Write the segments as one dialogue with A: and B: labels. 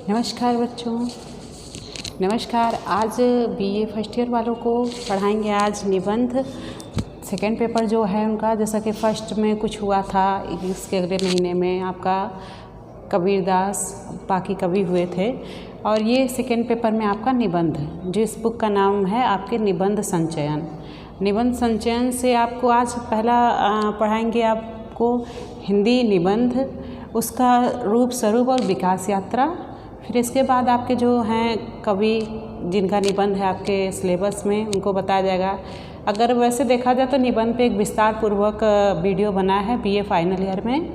A: नमस्कार बच्चों, नमस्कार। आज बीए फर्स्ट ईयर वालों को पढ़ाएंगे आज निबंध सेकेंड पेपर जो है उनका। जैसा कि फर्स्ट में कुछ हुआ था, इसके अगले महीने में आपका कबीरदास बाकी कवि हुए थे, और ये सेकेंड पेपर में आपका निबंध, जिस बुक का नाम है आपके निबंध संचयन। निबंध संचयन से आपको आज पहला पढ़ाएंगे आपको हिंदी निबंध, उसका रूप स्वरूप और विकास यात्रा। फिर इसके बाद आपके जो हैं कवि जिनका निबंध है आपके सिलेबस में, उनको बताया जाएगा। अगर वैसे देखा जाए तो निबंध पे एक विस्तार पूर्वक वीडियो बना है बीए फाइनल ईयर में,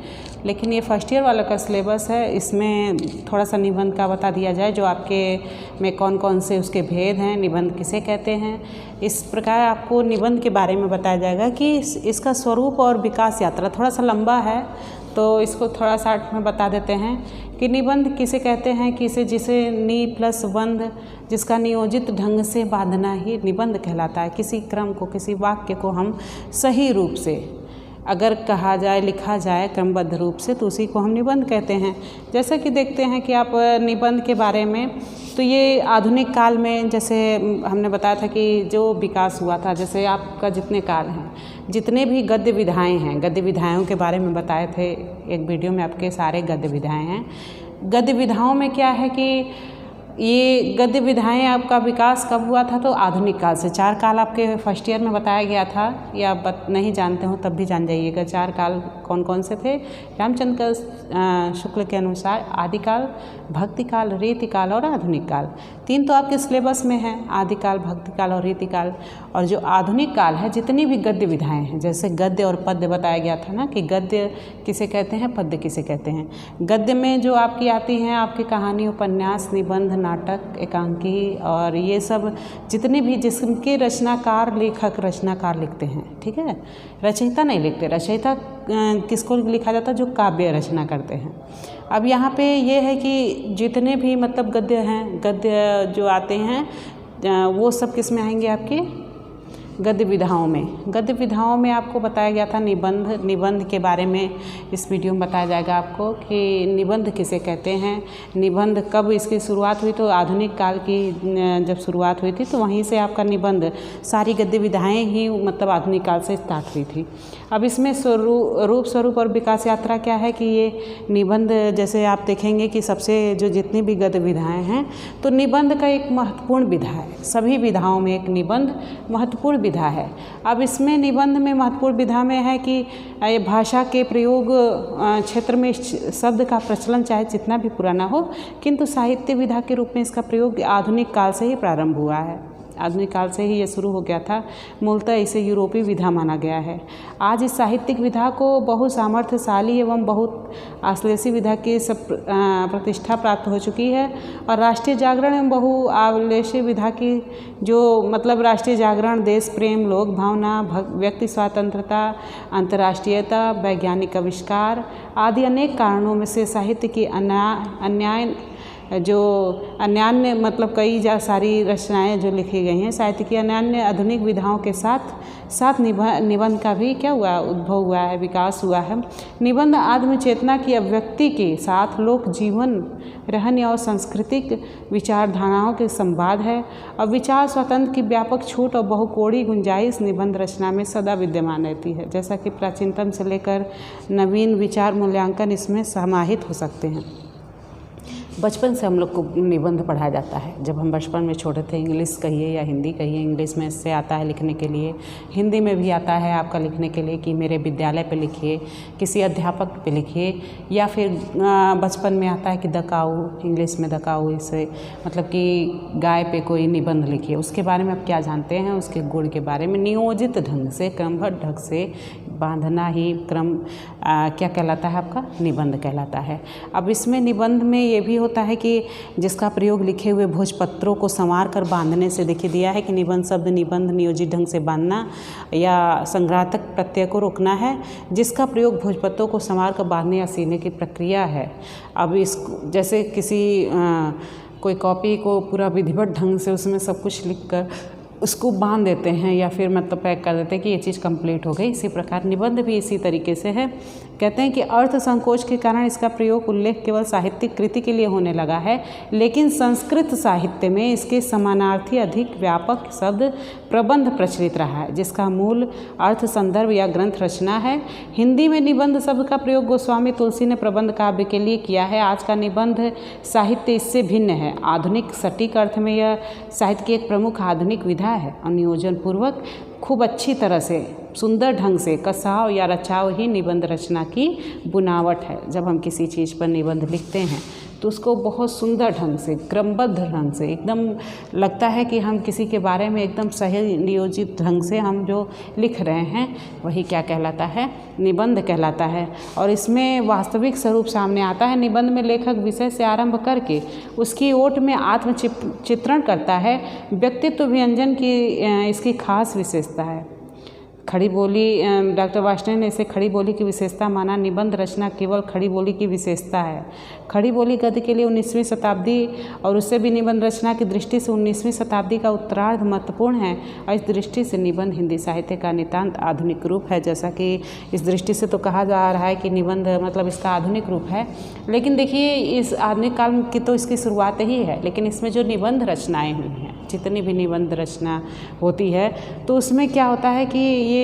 A: लेकिन ये फर्स्ट ईयर वाला का सिलेबस है, इसमें थोड़ा सा निबंध का बता दिया जाए, जो आपके में कौन कौन से उसके भेद हैं, निबंध किसे कहते हैं। इस प्रकार आपको निबंध के बारे में बताया जाएगा कि इसका स्वरूप और विकास यात्रा। थोड़ा सा लंबा है तो इसको थोड़ा शार्ट में बता देते हैं कि निबंध किसे कहते हैं, जिसे नि प्लस बंध, जिसका नियोजित ढंग से बांधना ही निबंध कहलाता है। किसी क्रम को, किसी वाक्य को हम सही रूप से अगर कहा जाए, लिखा जाए क्रमबद्ध रूप से, तो उसी को हम निबंध कहते हैं। जैसा कि देखते हैं कि आप निबंध के बारे में, तो ये आधुनिक काल में, जैसे हमने बताया था कि जो विकास हुआ था, जैसे आपका जितने काल हैं, जितने भी गद्य विधाएँ हैं, गद्य विधाओं के बारे में बताए थे एक वीडियो में, आपके सारे गद्य विधाएँ हैं। गद्य विधाओं में क्या है कि ये गद्य विधाएँ आपका विकास कब हुआ था, तो आधुनिक काल से। 4 काल आपके फर्स्ट ईयर में बताया गया था, या आप नहीं जानते हो तब भी जान जाइएगा। 4 काल कौन कौन से थे? रामचंद्र शुक्ल के अनुसार आदिकाल, भक्तिकाल, रीतिकाल और आधुनिक काल। 3 तो आपके सिलेबस में हैं, आदिकाल, भक्तिकाल और रीतिकाल। और जो आधुनिक काल है, जितनी भी गद्य विधाएँ हैं, जैसे गद्य और पद्य बताया गया था ना, कि गद्य किसे कहते हैं, पद्य किसे कहते हैं। गद्य में जो आपकी आती हैं, आपकी कहानी, उपन्यास, निबंध, नाटक, एकांकी, और ये सब जितने भी जिसके रचनाकार, लेखक रचनाकार लिखते हैं, ठीक है, रचयिता नहीं लिखते। रचयिता किसको लिखा जाता है? जो काव्य रचना करते हैं। अब यहाँ पे ये है कि जितने भी मतलब गद्य हैं, गद्य जो आते हैं, वो सब किस में आएंगे? आपके गद्य विधाओं में। गद्य विधाओं में आपको बताया गया था निबंध। निबंध के बारे में इस वीडियो में बताया जाएगा आपको कि निबंध किसे कहते हैं, निबंध कब इसकी शुरुआत हुई। तो आधुनिक काल की जब शुरुआत हुई थी, तो वहीं से आपका निबंध, सारी गद्य विधाएँ ही मतलब आधुनिक काल से स्टार्ट हुई थी। अब इसमें रूप स्वरूप और विकास यात्रा क्या है कि ये निबंध, जैसे आप देखेंगे कि सबसे जो जितनी भी गद्य विधाएँ हैं, तो निबंध का एक महत्वपूर्ण विधा है। सभी विधाओं में एक निबंध महत्वपूर्ण विधा है। अब इसमें निबंध में महत्वपूर्ण विधा में है कि ये भाषा के प्रयोग क्षेत्र में शब्द का प्रचलन चाहे जितना भी पुराना हो, किंतु साहित्य विधा के रूप में इसका प्रयोग आधुनिक काल से ही प्रारंभ हुआ है। आधुनिक काल से ही ये शुरू हो गया था। मूलतः इसे यूरोपीय विधा माना गया है। आज इस साहित्यिक विधा को बहुत सामर्थ्यशाली एवं बहुत आश्लेषी विधा की प्रतिष्ठा प्राप्त हो चुकी है, और राष्ट्रीय जागरण एवं बहुआश्लेषी विधा की जो मतलब राष्ट्रीय जागरण, देश प्रेम, लोक भावना, व्यक्ति स्वतंत्रता, अंतर्राष्ट्रीयता, वैज्ञानिक आविष्कार आदि अनेक कारणों में से साहित्य की अन्यान्य मतलब कई सारी रचनाएं जो लिखी गई हैं, साहित्य की अन्यान्य आधुनिक विधाओं के साथ निबंध का भी क्या हुआ, उद्भव हुआ है, विकास हुआ है। निबंध आत्म चेतना की अभिव्यक्ति के साथ लोक जीवन, रहन और सांस्कृतिक विचारधाराओं के संवाद है, और विचार स्वतंत्र की व्यापक छूट और बहुकोणीय गुंजाइश निबंध रचना में सदा विद्यमान रहती है। जैसा कि प्राचीनतम से लेकर नवीन विचार मूल्यांकन इसमें समाहित हो सकते हैं। बचपन से हम लोग को निबंध पढ़ाया जाता है। जब हम बचपन में छोटे थे, इंग्लिश कहिए या हिंदी कहिए, इंग्लिश में से आता है लिखने के लिए, हिंदी में भी आता है आपका लिखने के लिए कि मेरे विद्यालय पे लिखिए, किसी अध्यापक पे लिखिए, या फिर बचपन में आता है कि द काऊ, इंग्लिश में द काऊ, इसे मतलब कि गाय पे कोई निबंध लिखिए। उसके बारे में आप क्या जानते हैं, उसके गुण के बारे में नियोजित ढंग से, क्रमबद्ध ढंग से बांधना ही क्रम क्या कहलाता है? आपका निबंध कहलाता है। अब इसमें निबंध में ये भी होता है कि जिसका प्रयोग लिखे हुए भोजपत्रों को संवार कर बांधने से, देखिए दिया है कि निबंध शब्द निबंध नियोजित ढंग से बांधना या संग्राहक प्रत्यय को रोकना है, जिसका प्रयोग भोजपत्रों को संवार कर बांधने या सीने की प्रक्रिया है। अब इस जैसे किसी कोई कॉपी को पूरा विधिवत ढंग से उसमें सब कुछ लिख कर उसको बांध देते हैं, या फिर मतलब पैक कर देते हैं कि ये चीज़ कंप्लीट हो गई। इसी प्रकार निबंध भी इसी तरीके से है कहते हैं कि अर्थ संकोच के कारण इसका प्रयोग उल्लेख केवल साहित्यिक कृति के लिए होने लगा है, लेकिन संस्कृत साहित्य में इसके समानार्थी अधिक व्यापक शब्द प्रबंध प्रचलित रहा है, जिसका मूल अर्थ संदर्भ या ग्रंथ रचना है। हिंदी में निबंध शब्द का प्रयोग गोस्वामी तुलसी ने प्रबंध काव्य के लिए किया है। आज का निबंध साहित्य इससे भिन्न है। आधुनिक सटीक अर्थ में यह साहित्य की एक प्रमुख आधुनिक विधा है और नियोजन पूर्वक खूब अच्छी तरह से सुंदर ढंग से कसाव या रचाव ही निबंध रचना की बुनावट है। जब हम किसी चीज़ पर निबंध लिखते हैं तो उसको बहुत सुंदर ढंग से, क्रमबद्ध ढंग से, एकदम लगता है कि हम किसी के बारे में एकदम सही नियोजित ढंग से हम जो लिख रहे हैं वही क्या कहलाता है, निबंध कहलाता है। और इसमें वास्तविक स्वरूप सामने आता है। निबंध में लेखक विषय से आरंभ करके उसकी ओट में आत्मचित्रण करता है। व्यक्तित्व व्यंजन की इसकी खास विशेषता है। खड़ी बोली, डॉक्टर वार्ष्णेय ने इसे खड़ी बोली की विशेषता माना। निबंध रचना केवल खड़ी बोली की विशेषता है। खड़ी बोली गद्य के लिए 19वीं शताब्दी और उससे भी निबंध रचना की दृष्टि से 19वीं शताब्दी का उत्तरार्ध महत्वपूर्ण है और इस दृष्टि से निबंध हिंदी साहित्य का नितांत आधुनिक रूप है। जैसा कि इस दृष्टि से तो कहा जा रहा है कि निबंध मतलब इसका आधुनिक रूप है, लेकिन देखिए इस आधुनिक काल की तो इसकी शुरुआत ही है, लेकिन इसमें जो निबंध रचनाएँ हुई हैं, जितनी भी निबंध रचना होती है तो उसमें क्या होता है कि ये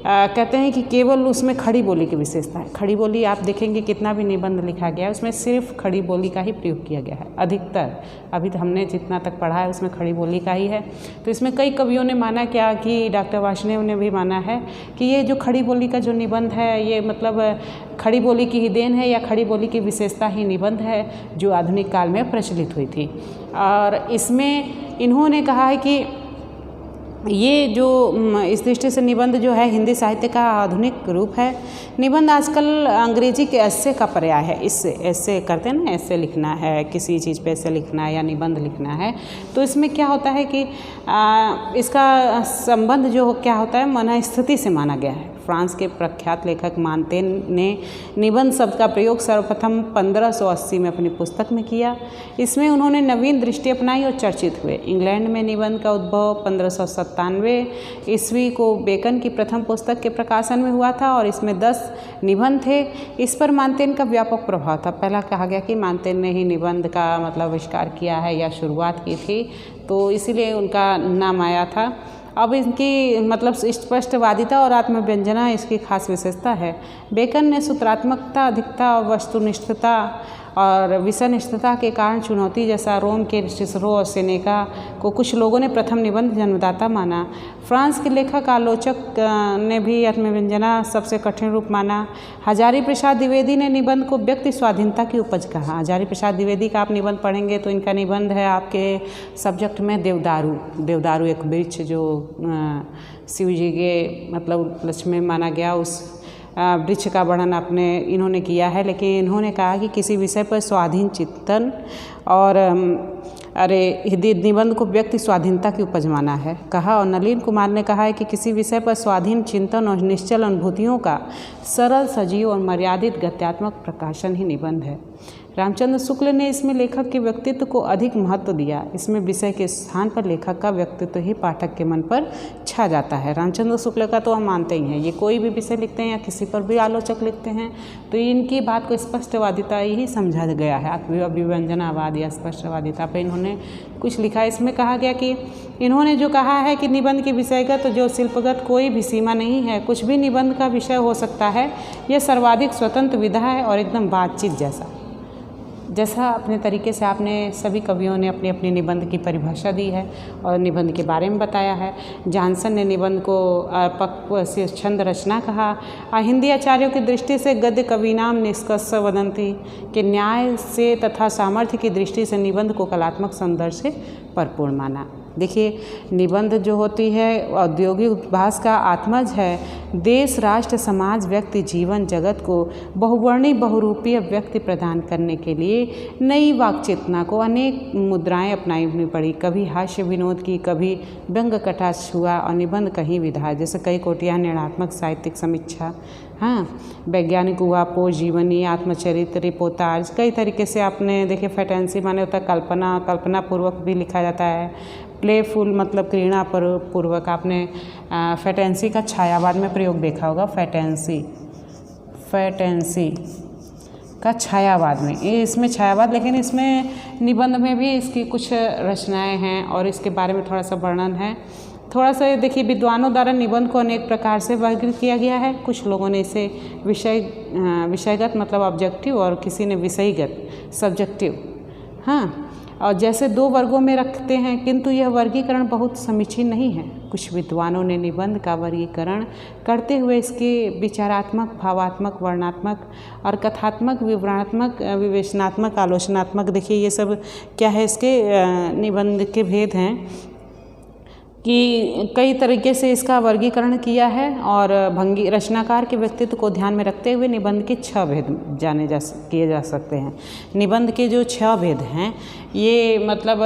A: कहते हैं कि केवल उसमें खड़ी बोली की विशेषता है। खड़ी बोली आप देखेंगे कितना भी निबंध लिखा गया है उसमें सिर्फ खड़ी बोली का ही प्रयोग किया गया है अधिकतर। अभी तो हमने जितना तक पढ़ा है उसमें खड़ी बोली का ही है। तो इसमें कई कवियों ने माना क्या कि डॉक्टर वार्ष्णेय ने भी माना है कि ये जो खड़ी बोली का जो निबंध है ये मतलब खड़ी बोली की ही देन है या खड़ी बोली की विशेषता ही निबंध है जो आधुनिक काल में प्रचलित हुई थी। और इसमें इन्होंने कहा है कि ये जो इस दृष्टि से निबंध जो है हिंदी साहित्य का आधुनिक रूप है। निबंध आजकल अंग्रेजी के एस्से का पर्याय है। इससे एस्से करते हैं ना, एस्से लिखना है, किसी चीज़ पे एस्से लिखना है या निबंध लिखना है। तो इसमें क्या होता है कि इसका संबंध जो क्या होता है मनःस्थिति से माना गया है। फ्रांस के प्रख्यात लेखक मांतेन ने निबंध शब्द का प्रयोग सर्वप्रथम 1580 में अपनी पुस्तक में किया। इसमें उन्होंने नवीन दृष्टि अपनाई और चर्चित हुए। इंग्लैंड में निबंध का उद्भव 1597 ईस्वी को बेकन की प्रथम पुस्तक के प्रकाशन में हुआ था और इसमें 10 निबंध थे। इस पर मांतेन का व्यापक प्रभाव था। पहला कहा गया कि मांतेन ने ही निबंध का मतलब आविष्कार किया है या शुरुआत की थी, तो इसीलिए उनका नाम आया था। अब इनकी मतलब स्पष्टवादिता और आत्मव्यंजना इसकी खास विशेषता है। बेकन ने सूत्रात्मकता, अधिकता और वस्तुनिष्ठता और विषयनिष्ठता के कारण चुनौती जैसा रोम के सिसरो और सेनेका को कुछ लोगों ने प्रथम निबंध जन्मदाता माना। फ्रांस के लेखक आलोचक ने भी आत्मव्यंजना सबसे कठिन रूप माना। हजारी प्रसाद द्विवेदी ने निबंध को व्यक्ति स्वाधीनता की उपज कहा। हजारी प्रसाद द्विवेदी का आप निबंध पढ़ेंगे तो इनका निबंध है आपके सब्जेक्ट में देवदारू। देवदारू एक वृक्ष जो शिव जी के मतलब उपलक्ष्य में माना गया, उस वृक्ष का वर्णन आपने इन्होंने किया है। लेकिन इन्होंने कहा कि किसी विषय पर स्वाधीन चिंतन और निबंध को व्यक्ति स्वाधीनता की उपज माना है कहा। और नलिन कुमार ने कहा है कि किसी विषय पर स्वाधीन चिंतन और निश्चल अनुभूतियों का सरल, सजीव और मर्यादित गद्यात्मक प्रकाशन ही निबंध है। रामचंद्र शुक्ल ने इसमें लेखक के व्यक्तित्व को अधिक महत्व दिया। इसमें विषय के स्थान पर लेखक का व्यक्तित्व ही पाठक के मन पर छा जाता है। रामचंद्र शुक्ल का तो हम मानते ही हैं, ये कोई भी विषय लिखते हैं या किसी पर भी आलोचक लिखते हैं तो इनकी बात को स्पष्टवादिता ही समझा गया है। अभिव्यंजनावाद या स्पष्टवादिता पर इन्होंने कुछ लिखा। इसमें कहा गया कि इन्होंने जो कहा है कि निबंध की विषयगत जो शिल्पगत कोई भी सीमा नहीं है, कुछ भी निबंध का विषय हो सकता है। यह सर्वाधिक स्वतंत्र विधा है और एकदम बातचीत जैसा अपने तरीके से आपने सभी कवियों ने अपनी अपनी निबंध की परिभाषा दी है और निबंध के बारे में बताया है। जॉनसन ने निबंध को पक्व से छंद रचना कहा। हिंदी आचार्यों की दृष्टि से गद्य कविनाम निष्कर्ष वदंती के न्याय से तथा सामर्थ्य की दृष्टि से निबंध को कलात्मक सौंदर्य से भरपूर माना। देखिए, निबंध जो होती है औद्योगिक उपभाष का आत्मज है। देश, राष्ट्र, समाज, व्यक्ति, जीवन, जगत को बहुवर्णी बहुरूपीय व्यक्ति प्रदान करने के लिए नई वाक चेतना को अनेक मुद्राएं अपनानी पड़ी। कभी हास्य विनोद की, कभी व्यंग कटाक्ष हुआ और निबंध कहीं विधा, जैसे कई कोटियां निर्णात्मक साहित्यिक समीक्षा, वैज्ञानिक हुआ, पोस्ट जीवनी, आत्मचरित्र, रिपोर्टाज, कई तरीके से आपने देखिए। फैटेंसी माने होता है कल्पना पूर्वक भी लिखा जाता है। प्लेफुल मतलब क्रीड़ा पूर्वक। आपने फैटेंसी का छायावाद में प्रयोग देखा होगा। फैटेंसी इनकम्पैटेंसी का छायावाद में, ये इसमें छायावाद, लेकिन इसमें निबंध में भी इसकी कुछ रचनाएं हैं और इसके बारे में थोड़ा सा वर्णन है। थोड़ा सा देखिए, विद्वानों द्वारा निबंध को अनेक प्रकार से वर्गीकृत किया गया है। कुछ लोगों ने इसे विषयगत मतलब ऑब्जेक्टिव और किसी ने विषयगत सब्जेक्टिव, हाँ, और जैसे दो वर्गों में रखते हैं, किंतु यह वर्गीकरण बहुत समीचीन नहीं है। कुछ विद्वानों ने निबंध का वर्गीकरण करते हुए इसके विचारात्मक, भावात्मक, वर्णनात्मक और कथात्मक, विवरणात्मक, विवेचनात्मक, आलोचनात्मक, देखिए ये सब क्या है, इसके निबंध के भेद हैं कि कई तरीके से इसका वर्गीकरण किया है। और भंगी रचनाकार के व्यक्तित्व को ध्यान में रखते हुए निबंध के 6 भेद किए जा सकते हैं। निबंध के जो 6 भेद हैं, ये मतलब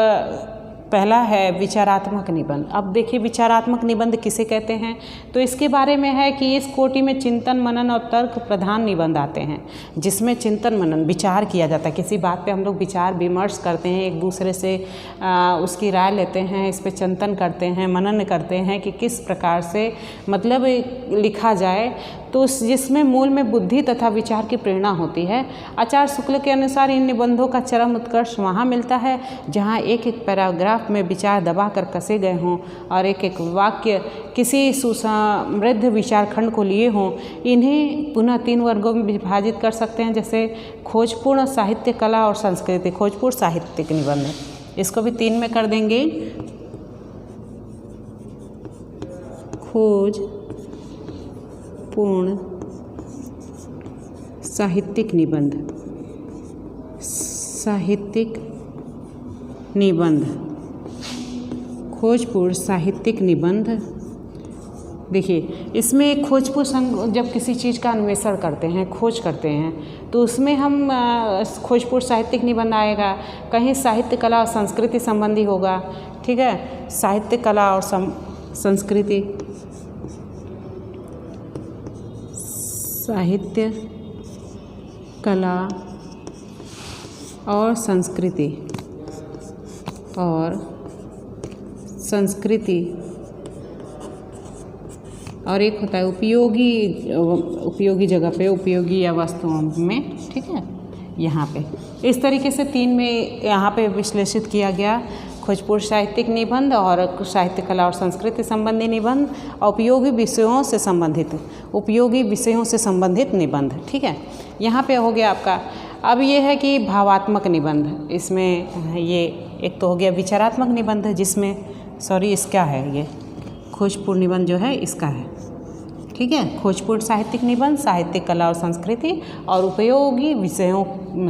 A: पहला है विचारात्मक निबंध। अब देखिए विचारात्मक निबंध किसे कहते हैं, तो इसके बारे में है कि इस कोटि में चिंतन, मनन और तर्क प्रधान निबंध आते हैं, जिसमें चिंतन, मनन, विचार किया जाता है। किसी बात पे हम लोग विचार विमर्श करते हैं, एक दूसरे से उसकी राय लेते हैं, इस पे चिंतन करते हैं, मनन करते हैं कि किस प्रकार से मतलब लिखा जाए, तो जिसमें मूल में बुद्धि तथा विचार की प्रेरणा होती है। आचार्य शुक्ल के अनुसार इन निबंधों का चरम उत्कर्ष वहाँ मिलता है जहाँ एक एक पैराग्राफ में विचार दबा कर कसे गए हों और एक एक वाक्य किसी सुसमृद्ध विचारखंड को लिए हों। इन्हें पुनः 3 वर्गों में विभाजित कर सकते हैं, जैसे खोजपूर्ण, साहित्य, कला और संस्कृति। खोजपूर्ण साहित्यिक निबंध, इसको भी 3 में कर देंगे। खोज पूर्ण साहित्यिक निबंध, साहित्यिक निबंध, खोजपूर्ण साहित्यिक निबंध। देखिए इसमें खोजपूर्ण, जब किसी चीज़ का अन्वेषण करते हैं, खोज करते हैं, तो उसमें हम खोजपूर्ण साहित्यिक निबंध आएगा। कहीं साहित्य, कला और संस्कृति संबंधी होगा, ठीक है, साहित्य, कला और संस्कृति, साहित्य, कला और संस्कृति और एक होता है उपयोगी जगह पे, उपयोगी या वस्तुओं में, ठीक है, यहाँ पे इस तरीके से 3 में यहाँ पे विश्लेषित किया गया। खोजपूर्ण साहित्यिक निबंध और साहित्य, कला और संस्कृति संबंधी निबंध, उपयोगी विषयों से संबंधित निबंध, ठीक है। यहाँ पे हो गया आपका। अब ये है कि भावात्मक निबंध, इसमें ये एक तो हो गया विचारात्मक निबंध, जिसमें इसका है, ये खोजपूर्ण निबंध जो है इसका है, ठीक है। खोजपूर्ण साहित्यिक निबंध, साहित्य, कला और संस्कृति और उपयोगी विषयों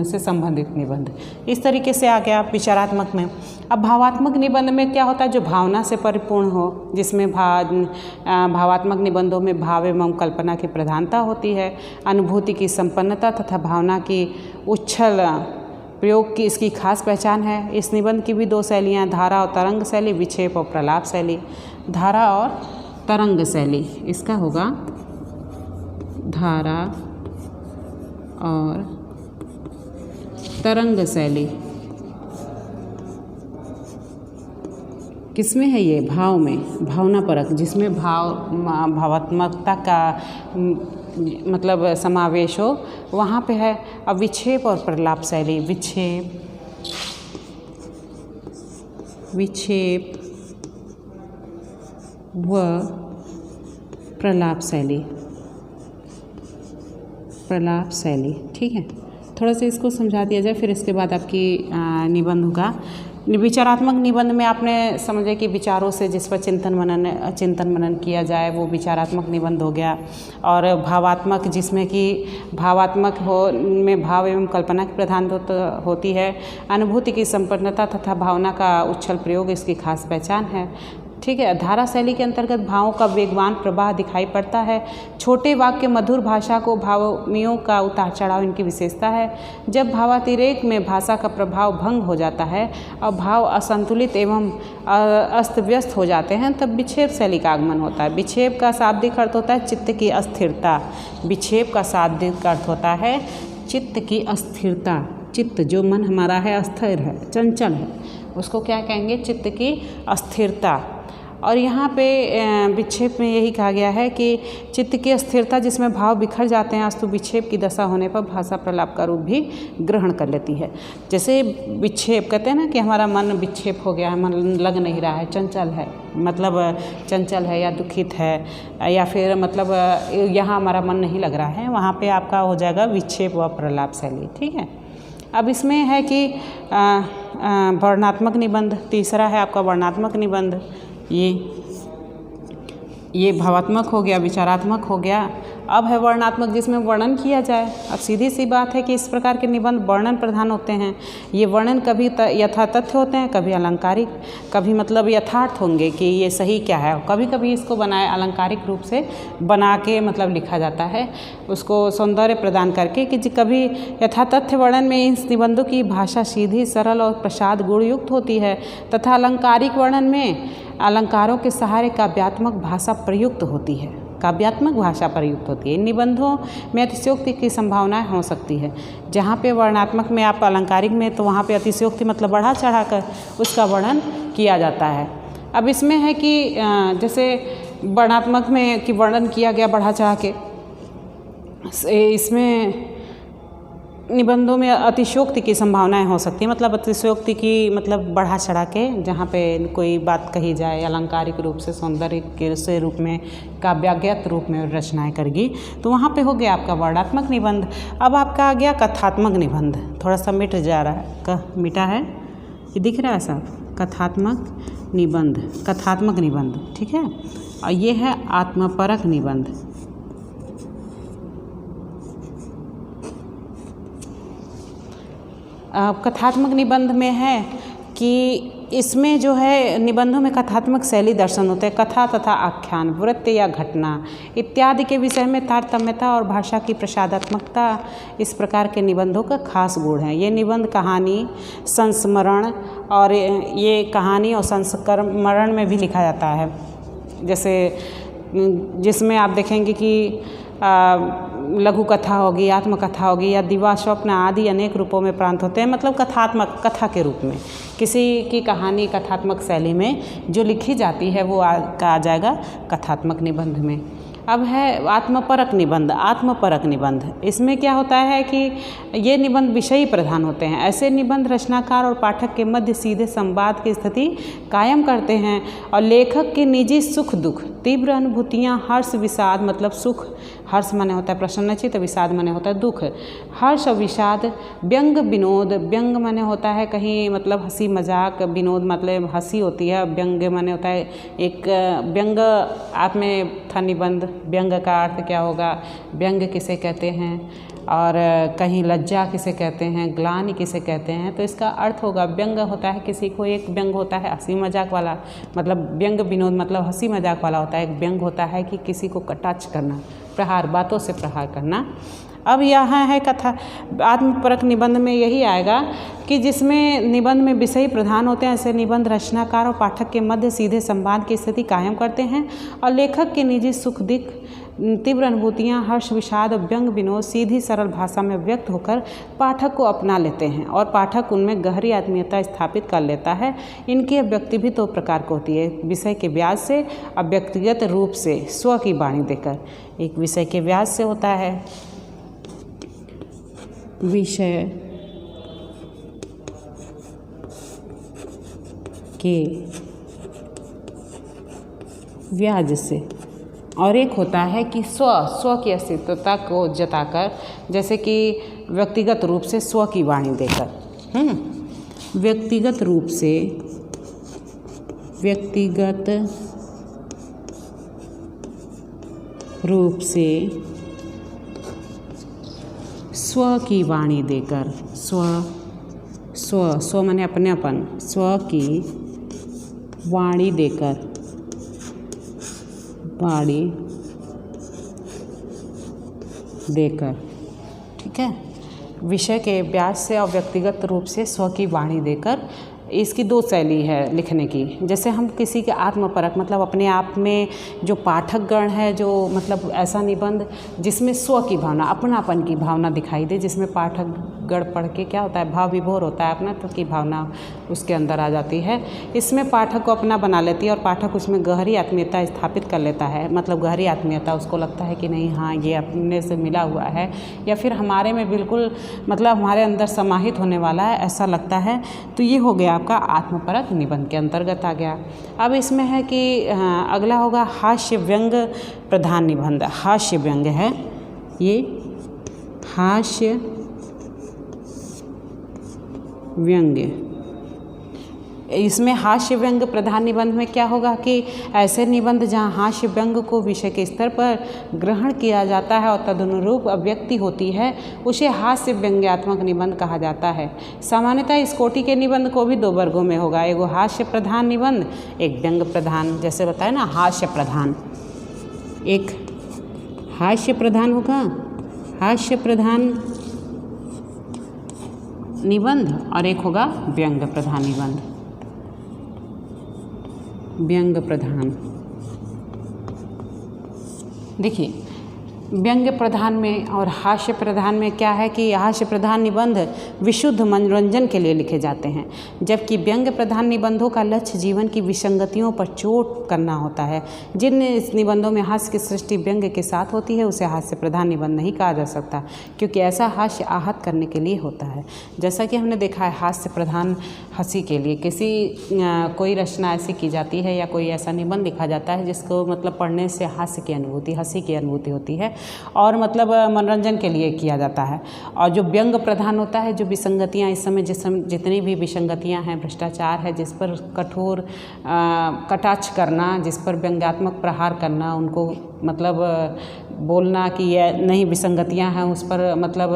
A: से संबंधित निबंध, इस तरीके से आ गया विचारात्मक में। अब भावात्मक निबंध में क्या होता है, जो भावना से परिपूर्ण हो, जिसमें भावात्मक निबंधों में भाव एवं कल्पना की प्रधानता होती है, अनुभूति की संपन्नता तथा भावना की उच्छल प्रयोग की इसकी खास पहचान है। इस निबंध की भी 2 शैलियाँ, धारा और तरंग शैली, विक्षेप और प्रलाप शैली। धारा और तरंग शैली, इसका होगा धारा और तरंग शैली। किसमें है ये, भाव में, भावना परक, जिसमें भावात्मकता का मतलब समावेश हो, वहाँ पे है। अब विक्षेप और प्रलाप शैली, विक्षेप व प्रलाप शैली, ठीक है। थोड़ा सा इसको समझा दिया जाए, फिर इसके बाद आपकी निबंध होगा। विचारात्मक निबंध में आपने समझे कि विचारों से जिस पर चिंतन मनन किया जाए, वो विचारात्मक निबंध हो गया। और भावात्मक, जिसमें कि भावात्मक में भाव एवं कल्पना की प्रधानता होती है, अनुभूति की संपन्नता तथा भावना का उच्छल प्रयोग इसकी खास पहचान है, ठीक है। धारा शैली के अंतर्गत भावों का वेगवान प्रवाह दिखाई पड़ता है। छोटे वाक्य, मधुर भाषा को भावमियों का उतार चढ़ाव इनकी विशेषता है। जब भावातिरेक में भाषा का प्रभाव भंग हो जाता है और भाव असंतुलित एवं अस्त व्यस्त हो जाते हैं, तब विक्षेप शैली का आगमन होता है। विक्षेप का शाब्दिक अर्थ होता है चित्त की अस्थिरता। विक्षेप का शाब्दिक अर्थ होता है चित्त की अस्थिरता। चित्त, जो मन हमारा है, अस्थिर है, चंचल है, उसको क्या कहेंगे, चित्त की अस्थिरता। और यहाँ पे विक्षेप में यही कहा गया है कि चित्त की अस्थिरता जिसमें भाव बिखर जाते हैं अस्तु विक्षेप की दशा होने पर भाषा प्रलाप का रूप भी ग्रहण कर लेती है। जैसे विक्षेप कहते हैं ना कि हमारा मन विक्षेप हो गया है, मन लग नहीं रहा है, चंचल है, मतलब चंचल है या दुखित है, या फिर मतलब यहाँ हमारा मन नहीं लग रहा है, वहाँ पे आपका हो जाएगा विक्षेप व प्रलाप शैली। ठीक है। अब इसमें है कि वर्णनात्मक निबंध, तीसरा है आपका वर्णनात्मक निबंध। ये भावात्मक हो गया, विचारात्मक हो गया। अब है वर्णनात्मक जिसमें वर्णन किया जाए। अब सीधी सी बात है कि इस प्रकार के निबंध वर्णन प्रधान होते हैं। ये वर्णन कभी यथातथ्य होते हैं, कभी अलंकारिक, कभी मतलब यथार्थ होंगे कि ये सही क्या है। कभी कभी इसको बनाए अलंकारिक रूप से बना के मतलब लिखा जाता है, उसको सौंदर्य प्रदान करके कि कभी यथातथ्य वर्णन में इन निबंधों की भाषा सीधी, सरल और प्रसाद गुणयुक्त होती है, तथा अलंकारिक वर्णन में अलंकारों के सहारे काव्यात्मक भाषा प्रयुक्त होती है, काव्यात्मक भाषा प्रयुक्त होती है। इन निबंधों में अतिशयोक्ति की संभावनाएं हो सकती है। जहाँ पे वर्णनात्मक में आप अलंकारिक में तो वहाँ पे अतिशयोक्ति मतलब बढ़ा चढ़ाकर उसका वर्णन किया जाता है। अब इसमें है कि जैसे वर्णनात्मक में कि वर्णन किया गया बढ़ा चढ़ा के, इसमें निबंधों में अतिशयोक्ति की संभावनाएं हो सकती है, मतलब अतिशयोक्ति की मतलब बढ़ा चढ़ा के जहाँ पे कोई बात कही जाए अलंकारिक रूप से, सौंदर्य के से रूप में, काव्यागत रूप में रचनाएं करेगी, तो वहाँ पे हो गया आपका वर्णनात्मक निबंध। अब आपका आ गया कथात्मक निबंध। थोड़ा सा मिट जा रहा है, मिटा है, ये दिख रहा है साहब। कथात्मक निबंध, कथात्मक निबंध, ठीक है। और ये है आत्मपरक निबंध। कथात्मक निबंध में है कि इसमें जो है निबंधों में कथात्मक शैली दर्शन होते हैं। कथा तथा आख्यान, वृत्त या घटना इत्यादि के विषय में तारतम्यता और भाषा की प्रसादात्मकता इस प्रकार के निबंधों का खास गुण है। ये निबंध कहानी, संस्मरण, और ये कहानी और संस्मरण में भी लिखा जाता है। जैसे जिसमें आप देखेंगे कि लघु कथा होगी, आत्मकथा होगी, या दिवा स्वप्न आदि अनेक रूपों में प्रांत होते हैं, मतलब कथात्मक, कथा के रूप में किसी की कहानी कथात्मक शैली में जो लिखी जाती है वो आ जाएगा कथात्मक निबंध में। अब है आत्मपरक निबंध। आत्मपरक निबंध, इसमें क्या होता है कि ये निबंध विषयी प्रधान होते हैं। ऐसे निबंध रचनाकार और पाठक के मध्य सीधे संवाद की स्थिति कायम करते हैं और लेखक के निजी सुख दुख, तीव्र अनुभूतियाँ, हर्ष विषाद, मतलब सुख, हर्ष माने होता है प्रसन्नचित्त, विषाद माने होता है दुख, हर्ष और विषाद, व्यंग विनोद, व्यंग माने होता है कहीं मतलब हंसी मजाक, विनोद मतलब हंसी होती है, व्यंग माने होता है एक व्यंग। आप में था निबंध, व्यंग का अर्थ क्या होगा, व्यंग किसे कहते हैं, और कहीं लज्जा किसे कहते हैं, ग्लानि किसे कहते हैं, तो इसका अर्थ होगा व्यंग होता है किसी को, एक व्यंग होता है हंसी मजाक वाला, मतलब व्यंग विनोद मतलब हंसी मजाक वाला होता है। एक व्यंग होता है कि किसी को कटाक्ष करना, प्रहार, बातों से प्रहार करना। अब यहाँ है कथा आत्मपरक निबंध में यही आएगा कि जिसमें निबंध में विषय प्रधान होते हैं। ऐसे निबंध रचनाकार और पाठक के मध्य सीधे संवाद की स्थिति कायम करते हैं और लेखक के निजी सुख दुख, तीव्र अनुभूतियाँ, हर्ष विषाद, व्यंग विनोद सीधी सरल भाषा में व्यक्त होकर पाठक को अपना लेते हैं और पाठक उनमें गहरी आत्मीयता स्थापित कर लेता है। इनकी अभिव्यक्ति भी दो प्रकार की होती है, विषय के व्याज से और व्यक्तिगत रूप से स्व की वाणी देकर। एक विषय के व्याज से होता है, विषय के व्याज से, और एक होता है कि स्व की अस्तित्वता को जताकर, जैसे कि व्यक्तिगत रूप से स्व की वाणी देकर। व्यक्तिगत रूप से स्व की वाणी देकर, स्व माने अपनेपन, स्व की वाणी देकर, ठीक है। विषय के व्याज से और व्यक्तिगत रूप से स्व की वाणी देकर, इसकी दो शैली है लिखने की। जैसे हम किसी के आत्मपरक मतलब अपने आप में जो पाठक गण है, जो मतलब ऐसा निबंध जिसमें स्व की भावना, अपनापन की भावना दिखाई दे, जिसमें पाठक गढ़ पढ़ के क्या होता है, भाव विभोर होता है अपना, तो की भावना उसके अंदर आ जाती है। इसमें पाठक को अपना बना लेती है और पाठक उसमें गहरी आत्मीयता स्थापित कर लेता है। मतलब गहरी आत्मीयता, उसको लगता है कि नहीं हाँ ये अपने से मिला हुआ है या फिर हमारे में बिल्कुल मतलब हमारे अंदर समाहित होने वाला है, ऐसा लगता है। तो ये हो गया आपका आत्मपरक निबंध के अंतर्गत आ गया। अब इसमें है कि अगला होगा हास्य व्यंग प्रधान निबंध। हास्य व्यंग है ये, हास्य व्यंग्य। इसमें हास्य व्यंग प्रधान निबंध में क्या होगा कि ऐसे निबंध जहाँ हास्य व्यंग को विषय के स्तर पर ग्रहण किया जाता है और तदनुरूप अभिव्यक्ति होती है, उसे हास्य व्यंग्यात्मक निबंध कहा जाता है। सामान्यतः इस कोटि के निबंध को भी दो वर्गों में होगा, एक हास्य प्रधान निबंध, एक व्यंग प्रधान। जैसे बताए ना हास्य प्रधान, एक हास्य प्रधान होगा, हास्य प्रधान निबंध, और एक होगा व्यंग प्रधान निबंध, व्यंग प्रधान। देखिए व्यंग्य प्रधान में और हास्य प्रधान में क्या है कि हास्य प्रधान निबंध विशुद्ध मनोरंजन के लिए लिखे जाते हैं, जबकि व्यंग्य प्रधान निबंधों का लक्ष्य जीवन की विसंगतियों पर चोट करना होता है। जिन निबंधों में हास्य की सृष्टि व्यंग्य के साथ होती है उसे हास्य प्रधान निबंध नहीं कहा जा सकता, क्योंकि ऐसा हास्य आहत करने के लिए होता है। जैसा कि हमने देखा है हास्य प्रधान हंसी के लिए कोई रचना ऐसी की जाती है या कोई ऐसा निबंध लिखा जाता है जिसको मतलब पढ़ने से हास्य की अनुभूति, हंसी की अनुभूति होती है और मतलब मनोरंजन के लिए किया जाता है। और जो व्यंग प्रधान होता है, जो विसंगतियाँ इस समय जितनी भी विसंगतियाँ हैं, भ्रष्टाचार है, जिस पर कठोर कटाक्ष करना, जिस पर व्यंग्यात्मक प्रहार करना, उनको मतलब बोलना कि ये नहीं विसंगतियाँ हैं, उस पर मतलब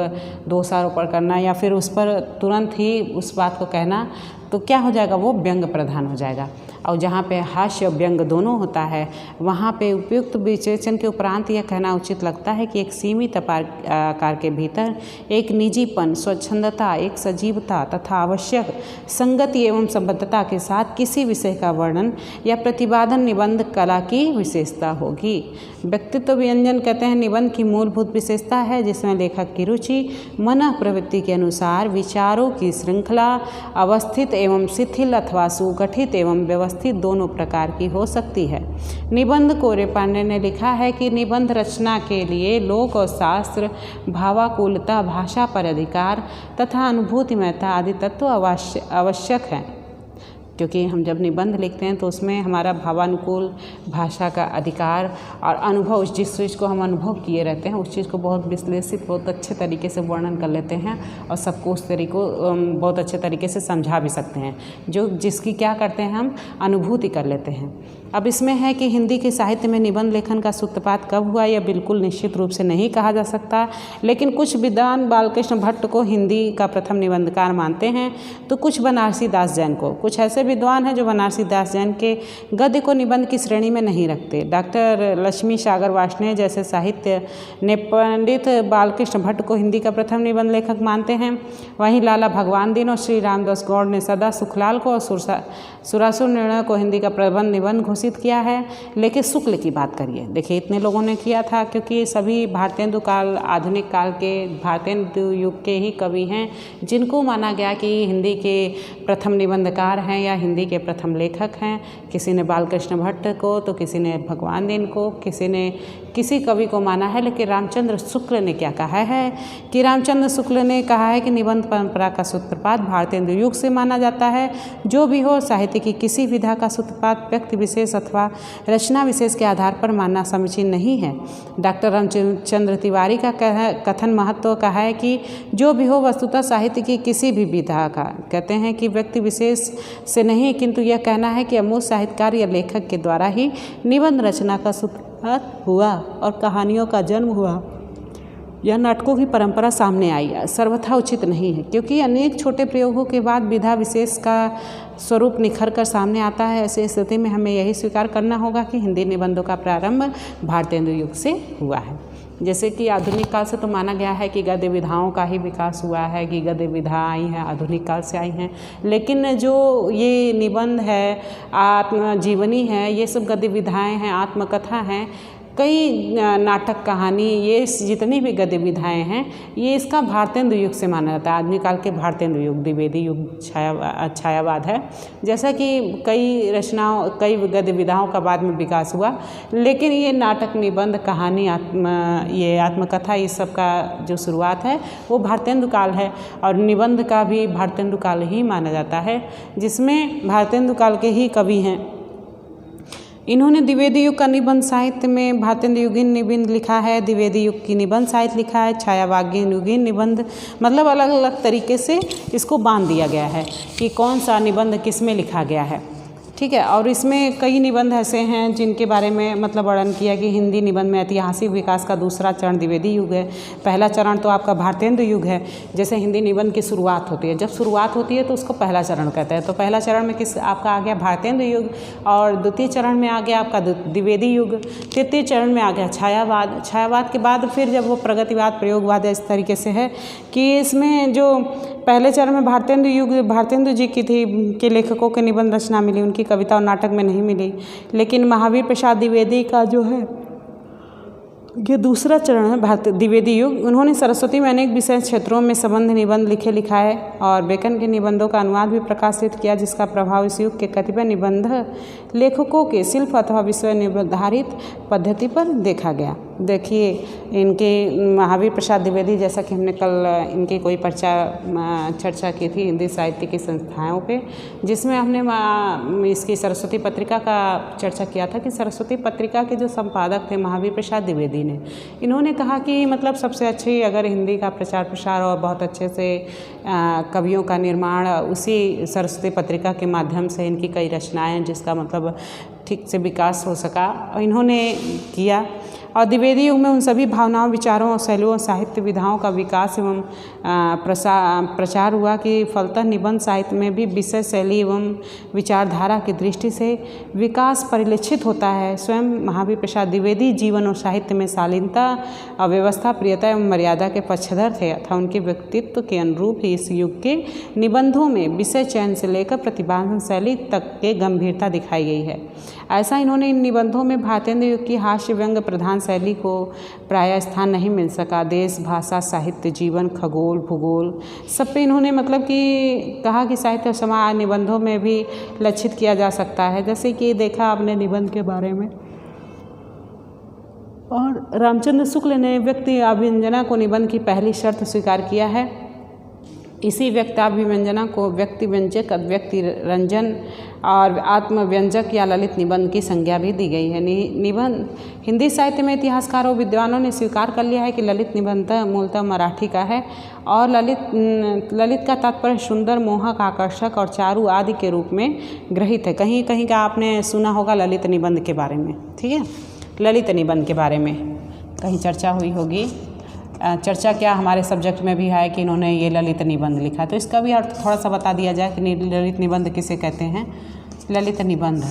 A: दोषारोपण करना या फिर उस पर तुरंत ही उस बात को कहना, तो क्या हो जाएगा, वो व्यंग प्रधान हो जाएगा। और जहाँ पे हास्य व्यंग दोनों होता है वहाँ पे उपयुक्त विवेचन के उपरांत यह कहना उचित लगता है कि एक सीमित आकार के भीतर एक निजीपन, स्वच्छंदता, एक सजीवता तथा आवश्यक संगति एवं संबद्धता के साथ किसी विषय का वर्णन या प्रतिपादन निबंध कला की विशेषता होगी। व्यक्तित्व व्यंजन कहते हैं निबंध की मूलभूत विशेषता है, जिसमें लेखक की रुचि, मन प्रवृत्ति के अनुसार विचारों की श्रृंखला अवस्थित एवं शिथिल अथवा सुगठित एवं व्यवस्थित दोनों प्रकार की हो सकती है। निबंध कोरे पांडे ने लिखा है कि निबंध रचना के लिए लोक और शास्त्र, भावाकुलता, भाषा पर अधिकार तथा अनुभूतिमयता आदि तत्व आवश्यक हैं, क्योंकि हम जब निबंध लिखते हैं तो उसमें हमारा भावानुकूल, भाषा का अधिकार और अनुभव, जिस चीज़ को हम अनुभव किए रहते हैं उस चीज़ को बहुत विश्लेषित, बहुत अच्छे तरीके से वर्णन कर लेते हैं और सबको उस तरीको बहुत अच्छे तरीके से समझा भी सकते हैं, जो जिसकी क्या करते हैं हम अनुभूति कर लेते हैं। अब इसमें है कि हिंदी के साहित्य में निबंध लेखन का सूत्रपात कब हुआ, यह बिल्कुल निश्चित रूप से नहीं कहा जा सकता, लेकिन कुछ विद्वान बालकृष्ण भट्ट को हिंदी का प्रथम निबंधकार मानते हैं, तो कुछ बनारसी दास जैन को। कुछ ऐसे विद्वान हैं जो बनारसी दास जैन के गद्य को निबंध की श्रेणी में नहीं रखते। डॉक्टर लक्ष्मी सागर वार्ष्णेय जैसे साहित्य ने पंडित बालकृष्ण भट्ट को हिंदी का प्रथम निबंध लेखक मानते हैं। वहीं लाला भगवान दीन और श्री रामदास गौड़ ने सदा सुखलाल को और सुरासुर निर्णय को हिंदी का प्रबंध निबंध घोषित किया है। लेकिन शुक्ल की बात करिए, देखिए इतने लोगों ने किया था क्योंकि सभी भारतेंदु काल, आधुनिक काल के भारतेंदु युग के ही कवि हैं जिनको माना गया कि हिंदी के प्रथम निबंधकार हैं या हिंदी के प्रथम लेखक हैं। किसी ने बालकृष्ण भट्ट को, तो किसी ने भगवान दीन को, किसी ने किसी कवि को माना है। लेकिन रामचंद्र शुक्ल ने क्या कहा है कि रामचंद्र शुक्ल ने कहा है कि निबंध परंपरा का सूत्रपात भारतेंदु युग से माना जाता है। जो भी हो, साहित्य की किसी विधा का सूत्रपात व्यक्ति विशेष अथवा रचना विशेष के आधार पर मानना समीचीन नहीं है। डॉक्टर रामचंद्र तिवारी का कथन महत्व का है कि जो भी हो, वस्तुतः साहित्य की किसी भी विधा का, कहते हैं कि व्यक्ति विशेष से नहीं, किंतु यह कहना है कि अमूल साहित्यकार या लेखक के द्वारा ही निबंध रचना का सूत्रपात हुआ और कहानियों का जन्म हुआ या नाटकों की परंपरा सामने आई, सर्वथा उचित नहीं है, क्योंकि अनेक छोटे प्रयोगों के बाद विधा विशेष का स्वरूप निखर कर सामने आता है। ऐसी स्थिति में हमें यही स्वीकार करना होगा कि हिंदी निबंधों का प्रारंभ भारतेंदु युग से हुआ है। जैसे कि आधुनिक काल से तो माना गया है कि गद्य विधाओं का ही विकास हुआ है, कि गद्य विधा आई हैं, आधुनिक काल से आई हैं। लेकिन जो ये निबंध है, आत्मजीवनी है, ये सब गद्य विधाएँ हैं, आत्मकथा हैं, कई नाटक, कहानी, ये जितनी भी गतिविधियाँ हैं ये इसका भारतेंदु युग से माना जाता है। आधुनिक काल के भारतेंदु युग, द्विवेदी युग छायावाद है। जैसा कि कई रचनाओं, कई गतिविधियों का बाद में विकास हुआ, लेकिन ये नाटक, निबंध, कहानी, ये आत्मकथा, इस सब का जो शुरुआत है वो भारतेंदु काल है। और निबंध का भी भारतेंदु काल ही माना जाता है, जिसमें भारतेंदु काल के ही कवि हैं। इन्होंने द्विवेदी युग का निबंध साहित्य में भारतेंदु युगीन निबंध लिखा है, द्विवेदी युग की निबंध साहित्य लिखा है, छायावागीन युगीन निबंध, मतलब अलग अलग तरीके से इसको बांध दिया गया है कि कौन सा निबंध किस में लिखा गया है। ठीक है। और इसमें कई निबंध ऐसे हैं जिनके बारे में मतलब वर्णन किया कि हिंदी निबंध में ऐतिहासिक विकास का दूसरा चरण द्विवेदी युग है। पहला चरण तो आपका भारतेंदु युग है। जैसे हिंदी निबंध की शुरुआत होती है, जब शुरुआत होती है तो उसको पहला चरण कहते हैं। तो पहला चरण में किस आपका आ गया भारतेंदु युग, और द्वितीय चरण में आ गया आपका द्विवेदी युग, तृतीय चरण में आ गया छायावाद। छायावाद के बाद फिर जब वो प्रगतिवाद, प्रयोगवाद, इस तरीके से है कि इसमें जो पहले चरण में भारतेंदु युग, भारतेंदु जी की थी के लेखकों के निबंध रचना मिली, उनकी कविता और नाटक में नहीं मिली। लेकिन महावीर प्रसाद द्विवेदी का जो है ये दूसरा चरण है द्विवेदी युग। उन्होंने सरस्वती में अनेक विषय क्षेत्रों में संबंध निबंध लिखा है और बेकन के निबंधों का अनुवाद भी प्रकाशित किया, जिसका प्रभाव इस युग के कतिपय निबंध लेखकों के शिल्प अथवा विषय निर्धारित पद्धति पर देखा गया। देखिए, इनके महावीर प्रसाद द्विवेदी, जैसा कि हमने कल इनकी कोई चर्चा की थी हिंदी साहित्य की संस्थाओं पे, जिसमें हमने इसकी सरस्वती पत्रिका का चर्चा किया था कि सरस्वती पत्रिका के जो संपादक थे महावीर प्रसाद द्विवेदी ने, इन्होंने कहा कि मतलब सबसे अच्छी अगर हिंदी का प्रचार प्रसार और बहुत अच्छे से कवियों का निर्माण उसी सरस्वती पत्रिका के माध्यम से, इनकी कई रचनाएं जिसका मतलब ठीक से विकास हो सका, इन्होंने किया। और द्विवेदी युग में उन सभी भावनाओं, विचारों और शैलियों, साहित्य विधाओं का विकास एवं प्रचार हुआ कि फलतः निबंध साहित्य में भी विषय, शैली एवं विचारधारा की दृष्टि से विकास परिलक्षित होता है। स्वयं महावीर प्रसाद द्विवेदी जीवन और साहित्य में शालीनता, अव्यवस्था, प्रियता एवं मर्यादा के पक्षधर थे तथा उनके व्यक्तित्व के अनुरूप ही इस युग के निबंधों में विषय चयन से लेकर प्रतिपादन शैली तक के गंभीरता दिखाई गई है। ऐसा इन्होंने इन निबंधों में भारतेंदु युग की हास्य व्यंग प्रधान शैली को प्रायः स्थान नहीं मिल सका। देश, भाषा, साहित्य, जीवन, खगोल, भूगोल, सब पे इन्होंने मतलब कि कहा कि साहित्य और समाज निबंधों में भी लक्षित किया जा सकता है। जैसे कि देखा आपने निबंध के बारे में। और रामचंद्र शुक्ल ने व्यक्तिअभिव्यंजना को निबंध की पहली शर्त स्वीकार किया है। इसी व्यक्ताभिव्यंजना को व्यक्ति व्यंजक, व्यक्ति रंजन और आत्मव्यंजक या ललित निबंध की संज्ञा भी दी गई है। निबंध हिंदी साहित्य में इतिहासकारों, विद्वानों ने स्वीकार कर लिया है कि ललित निबंध मूलतः मराठी का है और ललित का तात्पर्य सुंदर, मोहक, आकर्षक और चारु आदि के रूप में ग्रहित है। कहीं कहीं का आपने सुना होगा ललित निबंध के बारे में, ठीक है, ललित निबंध के बारे में कहीं चर्चा हुई होगी। चर्चा क्या हमारे सब्जेक्ट में भी है कि इन्होंने ये ललित निबंध लिखा, तो इसका भी अर्थ थोड़ा सा बता दिया जाए कि ललित निबंध किसे कहते हैं। ललित निबंध,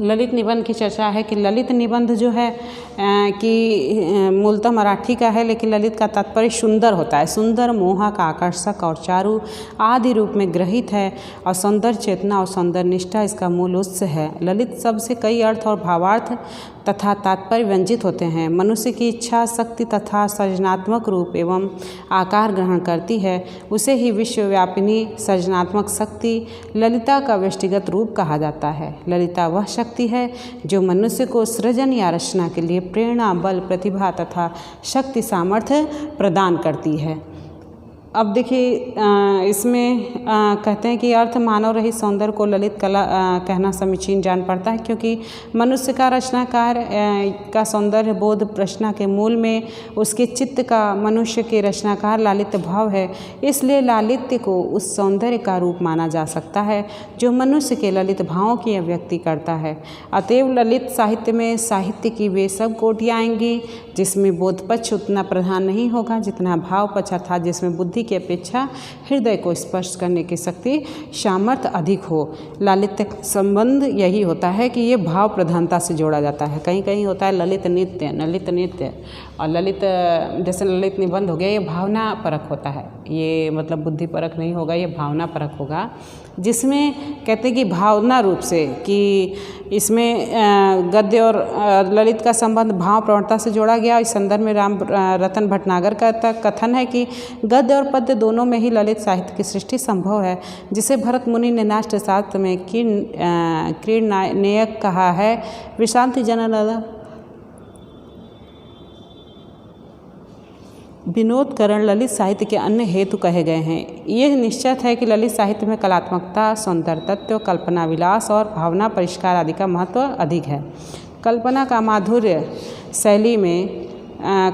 A: ललित निबंध की चर्चा है कि ललित निबंध जो है कि मूलतः मराठी का है, लेकिन ललित का तात्पर्य सुंदर होता है। सुंदर, मोहक, आकर्षक और चारु आदि रूप में ग्रहित है और सौंदर्य चेतना और सौंदर्य निष्ठा इसका मूल उत्स है। ललित शब्द से कई अर्थ और भावार्थ तथा तात्पर्य व्यंजित होते हैं। मनुष्य की इच्छा शक्ति तथा सृजनात्मक रूप एवं आकार ग्रहण करती है, उसे ही विश्वव्यापिनी सृजनात्मक शक्ति ललिता का व्यष्टिगत रूप कहा जाता है। ललिता वह शक्ति है जो मनुष्य को सृजन या रचना के लिए प्रेरणा, बल, प्रतिभा तथा शक्ति, सामर्थ्य प्रदान करती है। अब देखिए, इसमें कहते हैं कि अर्थ मानव रहित सौंदर्य को ललित कला कहना समीचीन जान पड़ता है, क्योंकि मनुष्य का रचनाकार का सौंदर्य बोध रचना के मूल में उसके चित्त का मनुष्य के रचनाकार लालित्य भाव है। इसलिए लालित्य को उस सौंदर्य का रूप माना जा सकता है जो मनुष्य के ललित भावों की अभिव्यक्ति करता है। अतएव ललित साहित्य में साहित्य की वे सब कोटियाँ आएंगी जिसमें बोध पक्ष उतना प्रधान नहीं होगा जितना भाव पक्ष, अर्थात जिसमें बुद्धि की अपेक्षा हृदय को स्पर्श करने की शक्ति सामर्थ्य अधिक हो। लालित्य का संबंध यही होता है कि ये भाव प्रधानता से जोड़ा जाता है। कहीं कहीं होता है ललित नृत्य और ललित, जैसे ललित निबंध हो गया, ये भावना परक होता है, ये मतलब बुद्धि परक नहीं होगा, ये भावना परक होगा, जिसमें कहते हैं कि भावना रूप से कि इसमें गद्य और ललित का संबंध भाव प्रवणता से जोड़ा गया। इस संदर्भ में राम रतन भटनागर का कथन है कि गद्य और पद्य दोनों में ही ललित साहित्य की सृष्टि संभव है, जिसे भरत मुनि ने नाट्य शास्त्र में क्रीडनेयक कहा है। विश्रांति जनन विनोदकरण ललित साहित्य के अन्य हेतु कहे गए हैं। यह निश्चित है कि ललित साहित्य में कलात्मकता, सौंदर्य तत्व, कल्पना विलास और भावना परिष्कार आदि का महत्व अधिक है। कल्पना का माधुर्य शैली में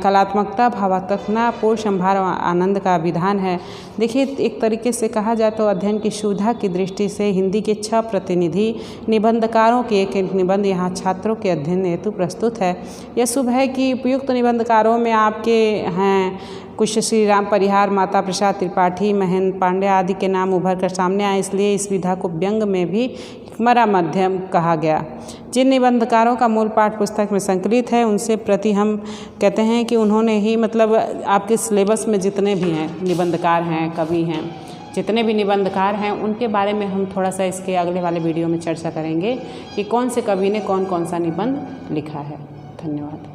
A: कलात्मकता, भावात्मकता, पूर्ण संभार आनंद का विधान है। देखिए, एक तरीके से कहा जाए तो अध्ययन की सुविधा की दृष्टि से हिंदी के 6 प्रतिनिधि निबंधकारों के एक निबंध यहाँ छात्रों के अध्ययन हेतु प्रस्तुत है। यह शुभ है कि उपयुक्त निबंधकारों में आपके हैं कुछ श्री राम परिहार, माता प्रसाद त्रिपाठी, महेंद्र पांडे आदि के नाम उभर कर सामने आए, इसलिए इस विधा को व्यंग में भी हिकमरा मध्यम कहा गया। जिन निबंधकारों का मूल पाठ पुस्तक में संकलित है उनसे प्रति हम कहते हैं कि उन्होंने ही मतलब आपके सिलेबस में जितने भी हैं निबंधकार हैं, कवि हैं, जितने भी निबंधकार हैं उनके बारे में हम थोड़ा सा इसके अगले वाले वीडियो में चर्चा करेंगे कि कौन से कवि ने कौन कौन सा निबंध लिखा है। धन्यवाद।